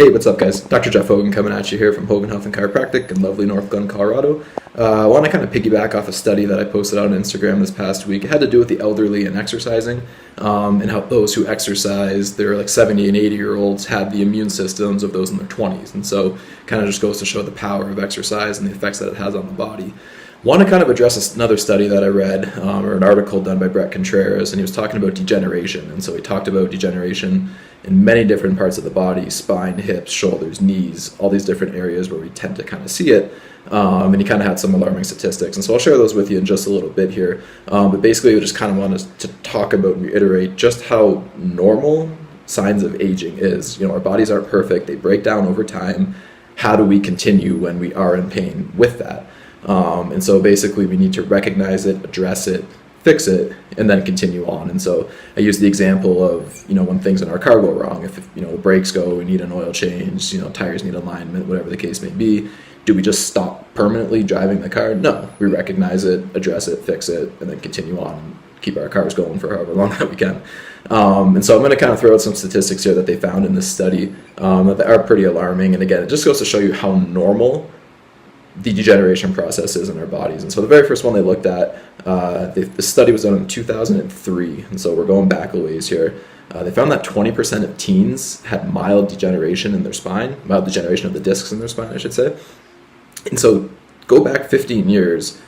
Hey, what's up, guys? Dr. Jeff Hogan coming at you here from Hogan Health and Chiropractic in lovely North Glen, Colorado. I want to kind of piggyback off a study that I posted on Instagram this past week. It had to do with the elderly and exercising, and how those who exercise, they're like 70 and 80-year-olds, have the immune systems of those in their 20s. And so kind of just goes to show the power of exercise and the effects that it has on the body. Want to kind of address another study that I read, or an article done by Brett Contreras, and he was talking about degeneration. And so he talked about degeneration in many different parts of the body: spine, hips, shoulders, knees, all these different areas where we tend to kind of see it. And he kind of had some alarming statistics. And so I'll share those with you in just a little bit here. But basically, we just kind of want to talk about and reiterate just how normal signs of aging is. You know, our bodies aren't perfect. They break down over time. How do we continue when we are in pain with that? And so basically we need to recognize it, address it, fix it, and then continue on. And so I use the example of, when things in our car go wrong. If the brakes go, we need an oil change, tires need alignment, whatever the case may be. Do we just stop permanently driving the car? No, we recognize it, address it, fix it, and then continue on and keep our cars going for however long that we can. And so I'm going to kind of throw out some statistics here that they found in this study that are pretty alarming. And again, it just goes to show you how normal the degeneration process is in our bodies. And so the very first one they looked at, the study was done in 2003, and so we're going back a ways here. They found that 20% of teens had mild degeneration in their spine, mild degeneration of the discs in their spine, I should say. And so go back 15 years,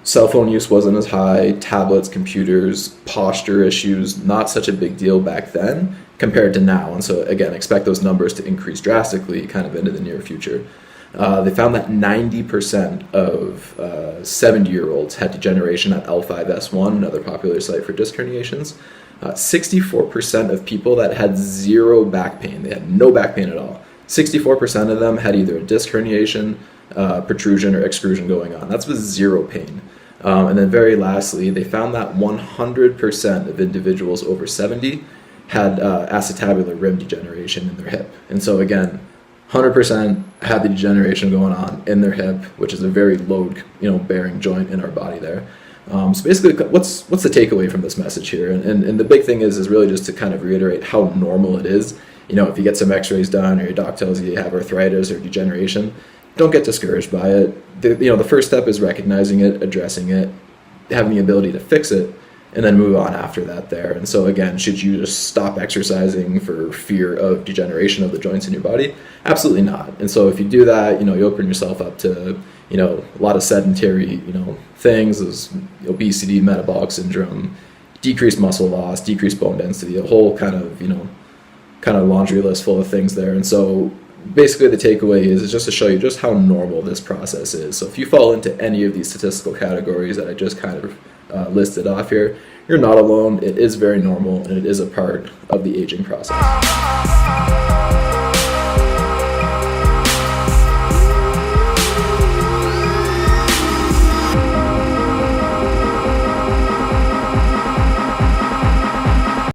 cell phone use wasn't as high, tablets, computers, posture issues, not such a big deal back then compared to now. And so again, expect those numbers to increase drastically kind of into the near future. They found that 90% of 70-year-olds had degeneration at L5-S1, another popular site for disc herniations. 64% of people that had zero back pain, they had no back pain at all. 64% of them had either a disc herniation, protrusion, or extrusion going on. That's with zero pain. And then very lastly, they found that 100% of individuals over 70 had acetabular rim degeneration in their hip. And so again, 100% had the degeneration going on in their hip, which is a very load, bearing joint in our body there. So basically, what's the takeaway from this message here? And the big thing is really just to kind of reiterate how normal it is. If you get some x-rays done or your doc tells you you have arthritis or degeneration, don't get discouraged by it. The first step is recognizing it, addressing it, having the ability to fix it, and then move on after that there. And so again, should you just stop exercising for fear of degeneration of the joints in your body? Absolutely not. And so if you do that, you open yourself up to, a lot of sedentary, things, as obesity, metabolic syndrome, decreased muscle loss, decreased bone density, a whole kind of laundry list full of things there. And so basically the takeaway is just to show you just how normal this process is. So if you fall into any of these statistical categories that I just kind of listed off here, you're not alone. It is very normal, and it is a part of the aging process.